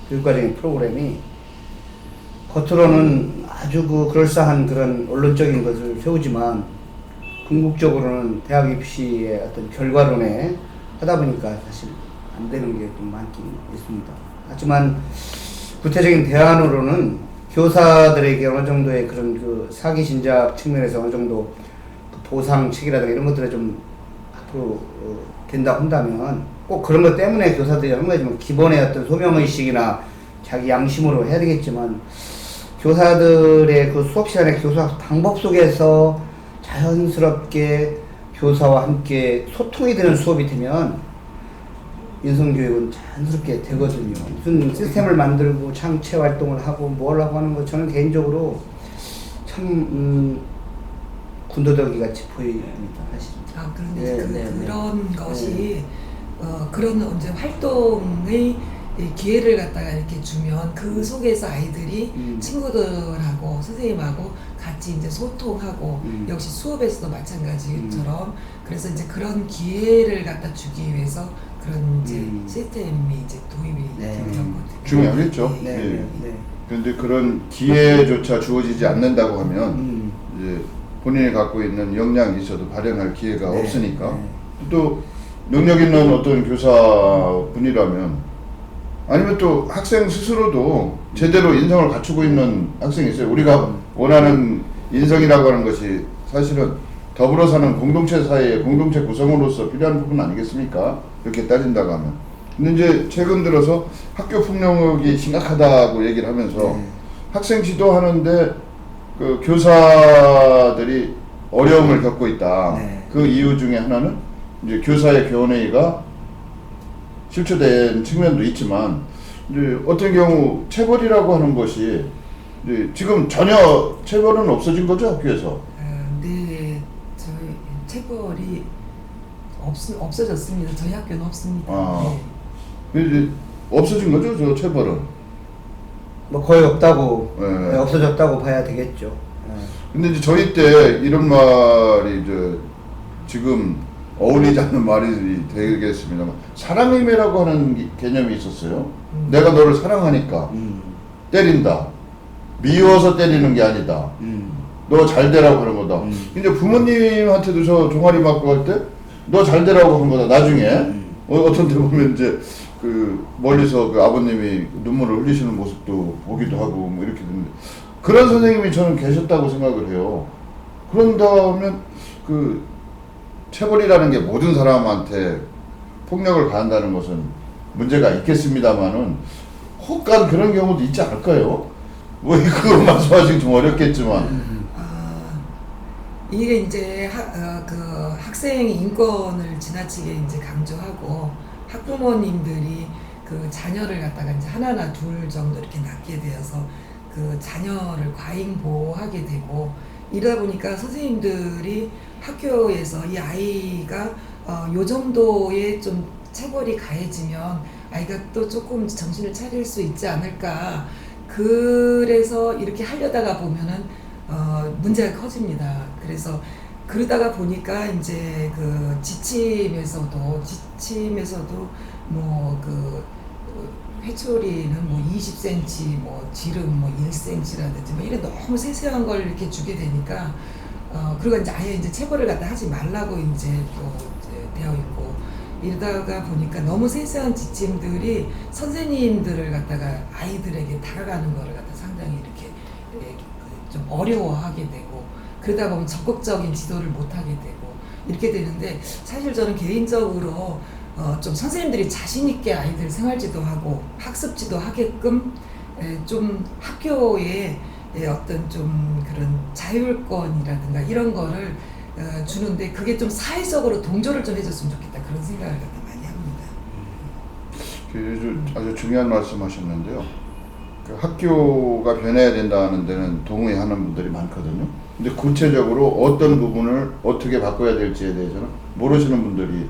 교육과정의 프로그램이 겉으로는 아주 그럴싸한 그런 언론적인 것을 세우지만 궁극적으로는 대학 입시의 어떤 결과론에 하다 보니까 사실 안 되는 게 좀 많긴 있습니다. 하지만 구체적인 대안으로는 교사들에게 어느 정도의 그런 그 사기 진작 측면에서 어느 정도 그 보상책이라든가 이런 것들이 좀 앞으로 된다고 한다면 꼭 그런 것 때문에 교사들이 하는 거지만 기본의 어떤 소명의식이나 자기 양심으로 해야 되겠지만 교사들의 그 수업 시간에 교사 방법 속에서 자연스럽게 교사와 함께 소통이 되는 수업이 되면 인성교육은 자연스럽게 되거든요. 무슨 시스템을 만들고 창체 활동을 하고 뭘 하고 하는 거 저는 개인적으로 참 군더더기 같이 보입니다. 사실. 그런데 그런 것이 그런 이제 활동의 기회를 갖다가 이렇게 주면 그 속에서 아이들이 친구들하고 선생님하고 같이 이제 소통하고 역시 수업에서도 마찬가지처럼 그래서 이제 그런 기회를 갖다 주기 위해서 그런 이제 시스템이 이제 도입이 되는 거거든요. 중요하겠죠. 네. 그런데 그런 기회조차 주어지지 않는다고 하면 이제 본인이 갖고 있는 역량이 있어도 발현할 기회가 없으니까 또 능력 있는 어떤 교사분이라면 아니면 또 학생 스스로도 제대로 인성을 갖추고 있는 학생이 있어요. 우리가 원하는 인성이라고 하는 것이 사실은 더불어 사는 공동체 사회의 공동체 구성으로서 필요한 부분 아니겠습니까? 이렇게 따진다고 하면. 근데 이제 최근 들어서 학교 폭력이 심각하다고 얘기를 하면서 학생 지도하는데 그 교사들이 어려움을 겪고 있다. 네. 그 이유 중에 하나는 이제 교사의 교원회의가 실추된 측면도 있지만 이제 어떤 경우 체벌이라고 하는 것이 이제 지금 전혀 체벌은 없어진 거죠, 학교에서. 네, 저희 체벌이 없어졌습니다. 저희 학교는 없습니다. 아. 이제 없어진 거죠, 저 체벌은. 뭐 거의 없다고 네. 네, 없어졌다고 봐야 되겠죠. 네. 근데 이제 저희 때 이런 말이 이제 지금 어울리지 않는 말이 되겠습니다만 사랑의매라고 하는 개념이 있었어요. 내가 너를 사랑하니까 때린다. 미워서 때리는 게 아니다. 너 잘 되라고 하는 거다. 이제 부모님한테도 저 종아리 맞고 할 때 너 잘 되라고 하는 거다. 나중에 어떤 데 보면 이제 그 멀리서 그 아버님이 눈물을 흘리시는 모습도 보기도 하고 뭐 이렇게 되는데 그런 선생님이 저는 계셨다고 생각을 해요. 그런다면 그 체벌이라는 게 모든 사람한테 폭력을 가한다는 것은 문제가 있겠습니다만은 혹간 그런 경우도 있지 않을까요? 뭐 그거 말씀하시기 좀 어렵겠지만 이게 이제 그 학생 인권을 지나치게 이제 강조하고 학부모님들이 그 자녀를 갖다가 이제 하나나 둘 정도 이렇게 낳게 되어서 그 자녀를 과잉 보호하게 되고 이러다 보니까 선생님들이 학교에서 이 아이가 요 정도의 좀 체벌이 가해지면 아이가 또 조금 정신을 차릴 수 있지 않을까. 그래서 이렇게 하려다가 보면은 문제가 커집니다. 그래서 그러다가 보니까 이제 그 지침에서도 뭐 그 회초리는 뭐 20cm, 뭐 지름 뭐 1cm라든지 뭐 이런 너무 세세한 걸 이렇게 주게 되니까 그리고 이제 아예 이제 체벌을 갖다 하지 말라고 이제 또 이제 되어 있고 이러다가 보니까 너무 세세한 지침들이 선생님들을 갖다가 아이들에게 다가가는 거를 갖다 상당히 이렇게 좀 어려워하게 되고 그러다 보면 적극적인 지도를 못하게 되고 이렇게 되는데 사실 저는 개인적으로 좀 선생님들이 자신 있게 아이들 생활지도 하고 학습지도 하게끔 좀 학교에 어떤 좀 그런 자율권이라든가 이런 거를 주는데 그게 좀 사회적으로 동조를 좀 해줬으면 좋겠다 그런 생각을 갖다 많이 합니다. 아주 중요한 말씀하셨는데요. 그 학교가 변해야 된다는 데는 동의하는 분들이 많거든요. 근데 구체적으로 어떤 부분을 어떻게 바꿔야 될지에 대해서는 모르시는 분들이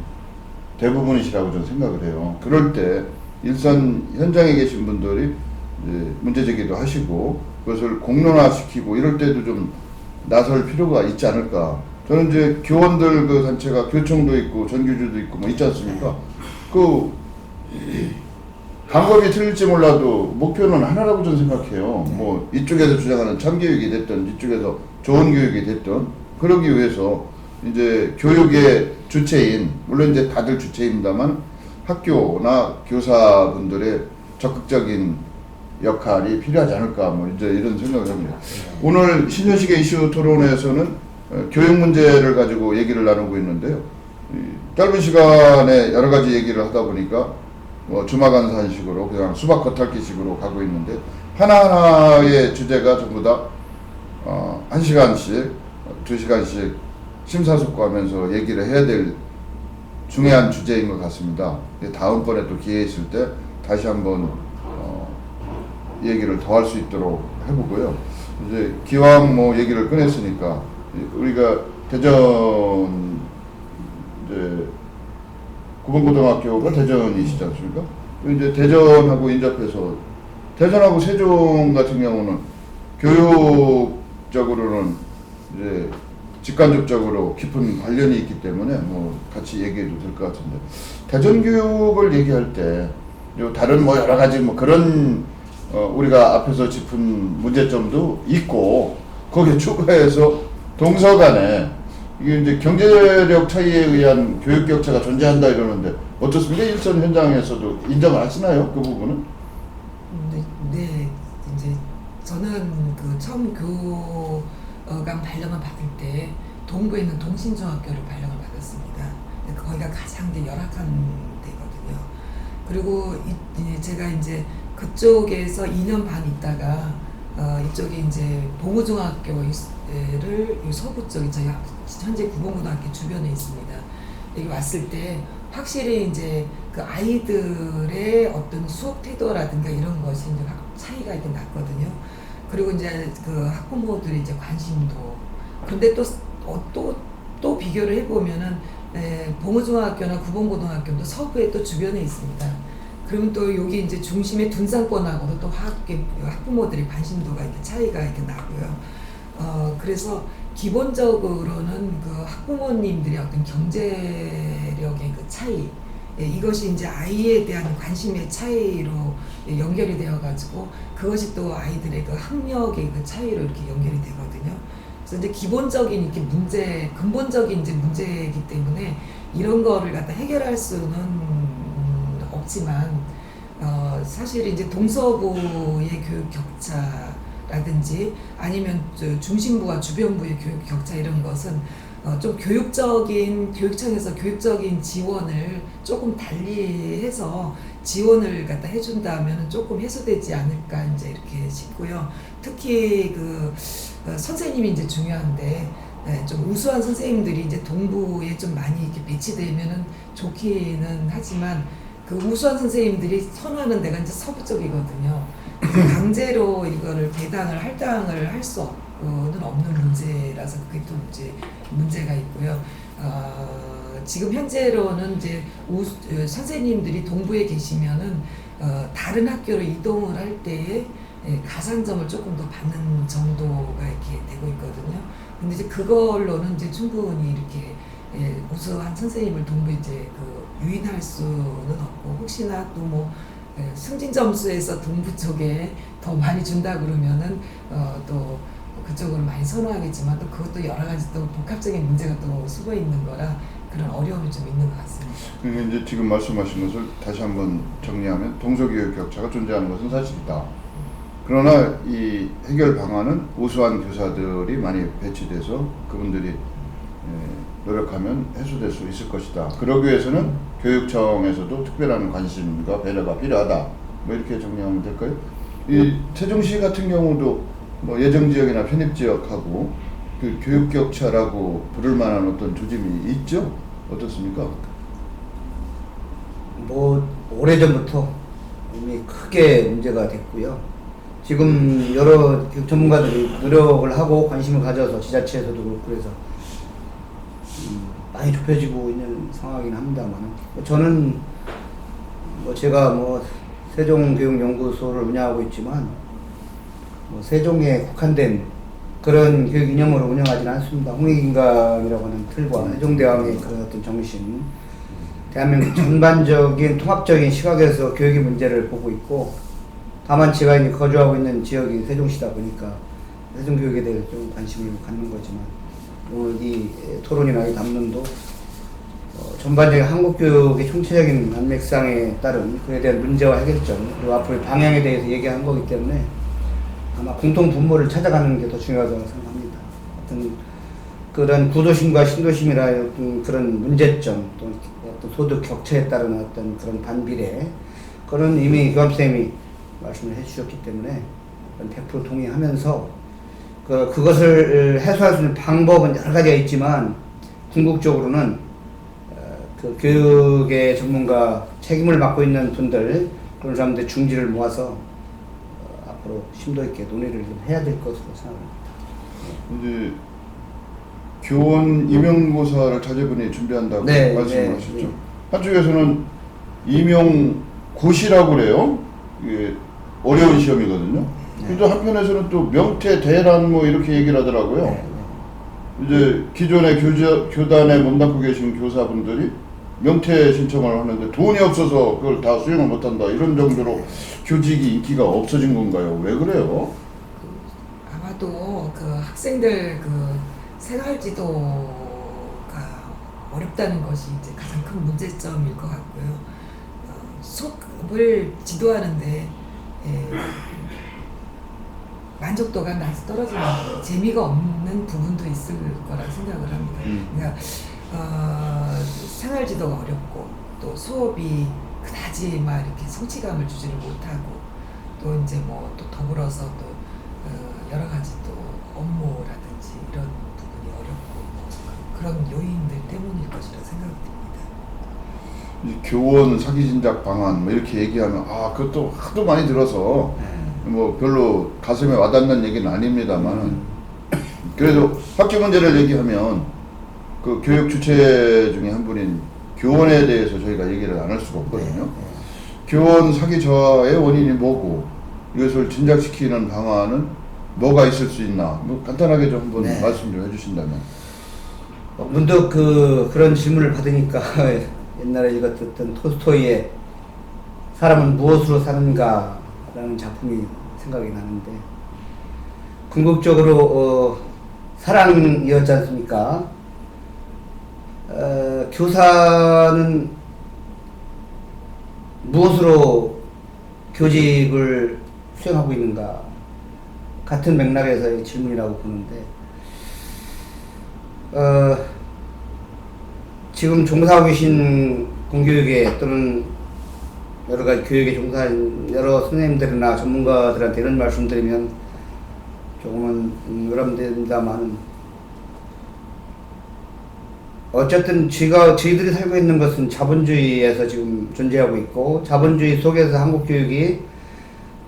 대부분이시라고 저는 생각을 해요. 그럴 때 일선 현장에 계신 분들이 이제 문제제기도 하시고 그것을 공론화시키고 이럴 때도 좀 나설 필요가 있지 않을까. 저는 이제 교원들 그 단체가 교총도 있고 전교조도 있고 뭐 있지 않습니까? 그 방법이 틀릴지 몰라도 목표는 하나라고 저는 생각해요. 뭐 이쪽에서 주장하는 참교육이 됐든 이쪽에서 좋은 교육이 됐든 그러기 위해서 이제 교육의 주체인 물론 이제 다들 주체입니다만 학교나 교사분들의 적극적인 역할이 필요하지 않을까 뭐 이제 이런 생각을 합니다. 오늘 신현식의 이슈 토론에서는 교육 문제를 가지고 얘기를 나누고 있는데요. 짧은 시간에 여러 가지 얘기를 하다 보니까 뭐 주마간산식으로 그냥 수박 겉핥기식으로 가고 있는데 하나하나의 주제가 전부 다 1시간씩 2시간씩 심사숙고하면서 얘기를 해야 될 중요한 주제인 것 같습니다. 다음번에 또 기회 있을 때 다시 한번 얘기를 더 할 수 있도록 해보고요. 이제 기왕 뭐 얘기를 꺼냈으니까 우리가 대전 이제 구봉고등학교가 대전이시지 않습니까? 이제 대전하고 인접해서 대전하고 세종 같은 경우는 교육적으로는 이제 직간접적으로 깊은 관련이 있기 때문에 뭐 같이 얘기해도 될 것 같은데 대전 교육을 얘기할 때 다른 뭐 여러 가지 뭐 그런 우리가 앞에서 짚은 문제점도 있고 거기에 추가해서 동서간에 이게 이제 경제력 차이에 의한 교육 격차가 존재한다 이러는데 어떻습니까? 일선 현장에서도 인정을 하시나요? 그 부분은? 네, 이제 저는 그 처음 교감 발령을 받을 때 동부에 있는 동신중학교를 발령을 받았습니다. 거기가 가장 이제 열악한 데거든요. 그리고 제가 이제 그쪽에서 2년 반 있다가 이쪽에 이제 봉우중학교를 서부 쪽에 저희 현재 구봉고등학교 주변에 있습니다. 여기 왔을 때 확실히 이제 그 아이들의 어떤 수업 태도라든가 이런 것이 이제 차이가 이렇게 났거든요. 그리고 이제 그 학부모들의 이제 관심도. 근데 또 비교를 해보면은 봉우중학교나 구봉고등학교도 서부에 또 주변에 있습니다. 그러면 또 여기 이제 중심의 둔산권하고도 또 학부모들의 관심도가 이렇게 차이가 이렇게 나고요. 그래서 기본적으로는 그 학부모님들의 어떤 경제력의 그 차이, 이것이 이제 아이에 대한 관심의 차이로 연결이 되어가지고 그것이 또 아이들의 그 학력의 그 차이로 이렇게 연결이 되거든요. 그래서 이제 기본적인 이렇게 근본적인 이제 문제이기 때문에 이런 거를 갖다 해결할 수는 없지만, 사실 이제 동서부의 교육 격차라든지 아니면 중심부와 주변부의 교육 격차 이런 것은 좀 교육청에서 교육적인 지원을 조금 달리해서 지원을 갖다 해준다면 조금 해소되지 않을까 이제 이렇게 싶고요. 특히 선생님이 이제 중요한데, 좀 우수한 선생님들이 이제 동부에 좀 많이 이렇게 배치되면은 좋기는 하지만 그 우수한 선생님들이 선호하는 데가 이제 서부 쪽이거든요. 그래서 강제로 이거를 할당을 할 수 없는 문제라서 그게 또 이제 문제가 있고요. 지금 현재로는 이제 선생님들이 동부에 계시면은 다른 학교로 이동을 할 때에 가산점을 조금 더 받는 정도가 이렇게 되고 있거든요. 근데 이제 그걸로는 이제 충분히 이렇게 우수한 선생님을 동부에 이제 유인할 수는 없고, 혹시나 또 뭐 승진 점수에서 동부 쪽에 더 많이 준다 그러면은 또 그쪽으로 많이 선호하겠지만, 또 그것도 여러 가지 또 복합적인 문제가 또 수고 있는 거라 그런 어려움이 좀 있는 것 같습니다. 그러니까 이제 지금 말씀하신 것을 다시 한번 정리하면 동서교육 격차가 존재하는 것은 사실이다. 그러나 이 해결 방안은 우수한 교사들이 많이 배치돼서 그분들이 노력하면 해소될 수 있을 것이다. 그러기 위해서는 교육청에서도 특별한 관심과 배려가 필요하다. 뭐 이렇게 정리하면 될까요? 이 세종시 같은 경우도 뭐 예정지역이나 편입지역하고 그 교육 격차라고 부를 만한 어떤 조짐이 있죠? 어떻습니까? 뭐 오래전부터 이미 크게 문제가 됐고요. 지금 여러 교육 전문가들이 노력을 하고 관심을 가져서 지자체에서도 그렇고 그래서 많이 좁혀지고 있는 상황이긴 합니다만, 저는 제가 세종교육연구소를 운영하고 있지만 세종에 국한된 그런 교육 이념으로 운영하지는 않습니다. 홍익인강이라고 하는 틀과 세종대왕의 그런 어떤 정신, 대한민국 전반적인 통합적인 시각에서 교육의 문제를 보고 있고, 다만 제가 이제 거주하고 있는 지역이 세종시다 보니까 세종교육에 대해서 좀 관심을 갖는 거지만, 오늘 이 토론이나 이 담론도 전반적인 한국교육의 총체적인 안맥상에 따른 그에 대한 문제와 해결점, 그리고 앞으로의 방향에 대해서 얘기한 거기 때문에 아마 공통 분모를 찾아가는 게 더 중요하다고 생각합니다. 어떤 그런 구도심과 신도심이라 어떤 그런 문제점, 또 어떤 소득 격차에 따른 어떤 그런 반비례, 그런 이미 교감선생님이 말씀을 해주셨기 때문에 100% 동의하면서 그것을 해소할 수 있는 방법은 여러 가지가 있지만, 궁극적으로는 그 교육의 전문가, 책임을 맡고 있는 분들, 그런 사람들 중지를 모아서 앞으로 심도 있게 논의를 좀 해야 될 것으로 생각합니다. 이제 교원 임용고사를 자제분이 준비한다고 말씀을 하셨죠. 네. 한쪽에서는 임용고시라고 그래요. 이게 어려운 시험이거든요. 근데 한편에서는 또 명퇴대란 뭐 이렇게 얘기를 하더라고요. 이제 기존의 교단에 몸담고 계신 교사분들이 명퇴 신청을 하는데 돈이 없어서 그걸 다 수용을 못한다, 이런 정도로 교직이 인기가 없어진 건가요? 왜 그래요? 아마도 그 학생들 생활지도가 어렵다는 것이 이제 가장 큰 문제점일 것 같고요. 수업을 지도하는데 만족도가 떨어지는 거예요. 재미가 없는 부분도 있을 거라 생각을 합니다. 그러니까 생활 지도가 어렵고 또 수업이 그다지 막 이렇게 성취감을 주지를 못하고 또 이제 뭐 또 더불어서 또 여러 가지 또 업무라든지 이런 부분이 어렵고 뭐 그런 요인들 때문일 것이라 생각됩니다. 이 교원 사기 진작 방안 뭐 이렇게 얘기하면 그것도 하도 많이 들어서 뭐 별로 가슴에 와닿는 얘기는 아닙니다만 그래도 학교 문제를 얘기하면 그 교육 주체 중에 한 분인 교원에 대해서 저희가 얘기를 안 할 수가 없거든요. 교원 사기 저하의 원인이 뭐고 이것을 진작시키는 방안은 뭐가 있을 수 있나? 뭐 간단하게 좀 한번 말씀 좀 해주신다면. 문득 그런 질문을 받으니까 옛날에 읽었던 톨스토이의 사람은 무엇으로 사는가라는 작품이 생각이 나는데 궁극적으로 사랑이었지 않습니까? 교사는 무엇으로 교직을 수행하고 있는가 같은 맥락에서의 질문이라고 보는데 지금 종사하고 계신 공교육에 또는 여러 가지 교육에 종사한 여러 선생님들이나 전문가들한테 이런 말씀 드리면 조금은 유감됩니다만 어쨌든 저희들이 살고 있는 것은 자본주의에서 지금 존재하고 있고 자본주의 속에서 한국 교육이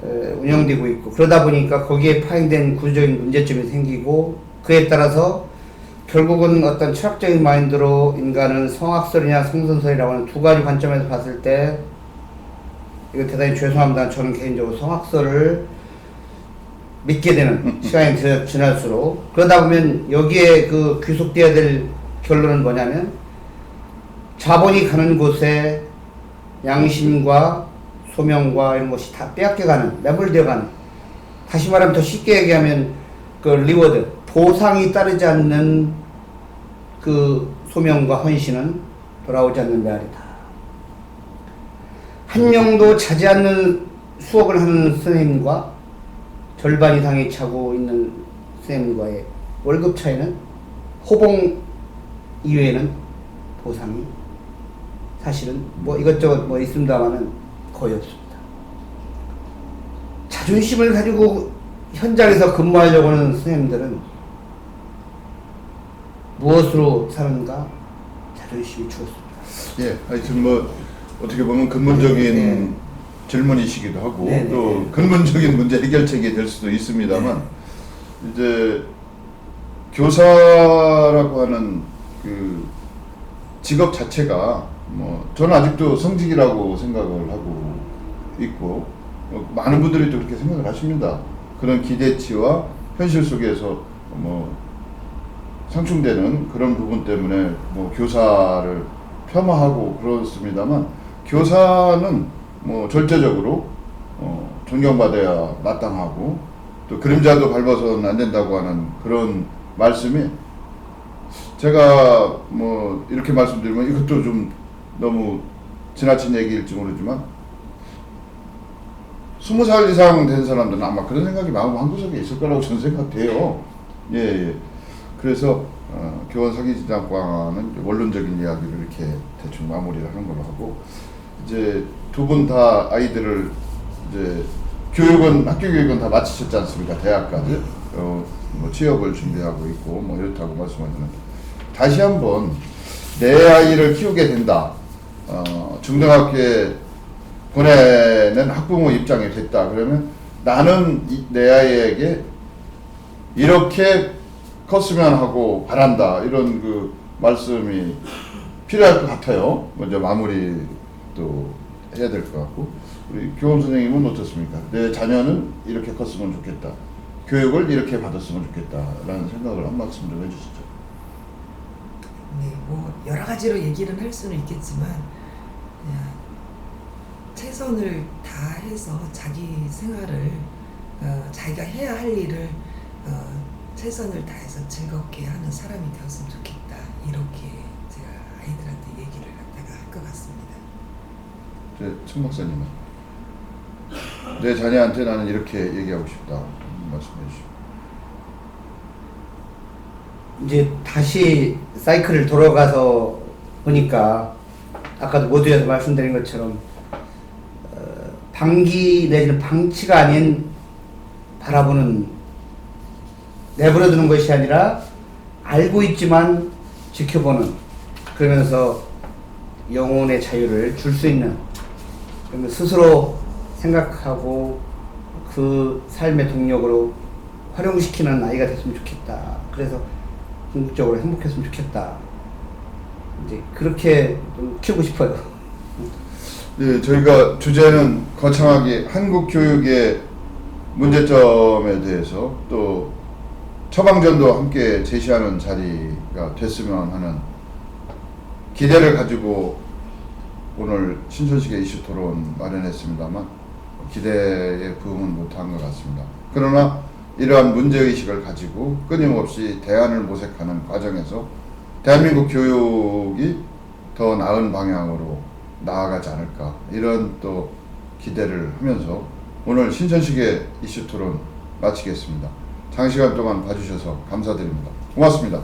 운영되고 있고 그러다 보니까 거기에 파행된 구조적인 문제점이 생기고 그에 따라서 결국은 어떤 철학적인 마인드로 인간은 성악설이냐 성선설이라고 하는 두 가지 관점에서 봤을 때 이거 대단히 죄송합니다. 저는 개인적으로 성악설을 믿게 되는 시간이 지날수록 그러다 보면 여기에 귀속되어야 될 결론은 뭐냐면 자본이 가는 곳에 양심과 소명과 이런 것이 다 빼앗겨가는 매몰되어가는 다시 말하면 더 쉽게 얘기하면 리워드 보상이 따르지 않는 소명과 헌신은 돌아오지 않는 메아리다. 한 명도 자지 않는 수업을 하는 선생님과 절반 이상이 차고 있는 선생님과의 월급 차이는 호봉 이외에는 보상이 사실은 뭐 이것저것 뭐 있습니다만은 거의 없습니다. 자존심을 가지고 현장에서 근무하려고 하는 선생님들은 무엇으로 사는가? 자존심이 죽었습니다. 예, 하여튼 뭐 어떻게 보면 근본적인 질문이시기도 하고 또 근본적인 문제 해결책이 될 수도 있습니다만 이제 교사라고 하는 직업 자체가 뭐 저는 아직도 성직이라고 생각을 하고 있고 많은 분들이 또 그렇게 생각을 하십니다. 그런 기대치와 현실 속에서 뭐 상충되는 그런 부분 때문에 뭐 교사를 폄하하고 그렇습니다만 교사는 뭐 절대적으로 존경받아야 마땅하고 또 그림자도 밟아서는 안 된다고 하는 그런 말씀이 제가 뭐 이렇게 말씀드리면 이것도 좀 너무 지나친 얘기일지 모르지만 20살 이상 된 사람들은 아마 그런 생각이 마음 한구석에 있을 거라고 저는 생각돼요. 예. 그래서 교원 사기 진작방안은 원론적인 이야기를 이렇게 대충 마무리를 하는 걸로 하고 이제 두 분 다 아이들을 이제 학교 교육은 다 마치셨지 않습니까? 대학까지 뭐 취업을 준비하고 있고 뭐 이렇다고 말씀하시는데 다시 한번 내 아이를 키우게 된다. 중등학교에 보내는 학부모 입장이 됐다. 그러면 나는 내 아이에게 이렇게 컸으면 하고 바란다. 이런 말씀이 필요할 것 같아요. 먼저 마무리도 해야 될 것 같고 우리 교원 선생님은 어떻습니까? 내 자녀는 이렇게 컸으면 좋겠다. 교육을 이렇게 받았으면 좋겠다라는 생각을 한 말씀 좀 해주시죠. 네, 뭐 여러 가지로 얘기를 할 수는 있겠지만 그냥 최선을 다해서 자기 생활을 자기가 해야 할 일을 최선을 다해서 즐겁게 하는 사람이 되었으면 좋겠다. 이렇게 제가 아이들한테 얘기를 갖다가 할 것 같습니다. 청 박사님은 내 자녀한테 나는 이렇게 얘기하고 싶다. 좀 말씀해 주시죠. 이제 다시 사이클을 돌아가서 보니까 아까도 모두에서 말씀드린 것처럼 방기 내지는 방치가 아닌 바라보는, 내버려두는 것이 아니라 알고 있지만 지켜보는, 그러면서 영혼의 자유를 줄 수 있는, 그러면 스스로 생각하고 그 삶의 동력으로 활용시키는 아이가 됐으면 좋겠다. 그래서 궁극적으로 행복했으면 좋겠다. 이제 그렇게 좀 키우고 싶어요. 네, 저희가 주제는 거창하게 한국 교육의 문제점에 대해서 또 처방전도 함께 제시하는 자리가 됐으면 하는 기대를 가지고 오늘 신천식의 이슈 토론 마련했습니다만 기대에 부응은 못한 것 같습니다. 그러나 이러한 문제의식을 가지고 끊임없이 대안을 모색하는 과정에서 대한민국 교육이 더 나은 방향으로 나아가지 않을까, 이런 또 기대를 하면서 오늘 신천식의 이슈 토론 마치겠습니다. 장시간 동안 봐주셔서 감사드립니다. 고맙습니다.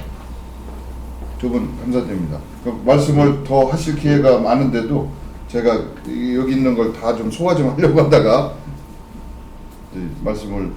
두 분 감사드립니다. 그 말씀을 더 하실 기회가 많은데도 제가 여기 있는 걸 다 좀 소화 좀 하려고 하다가 말씀을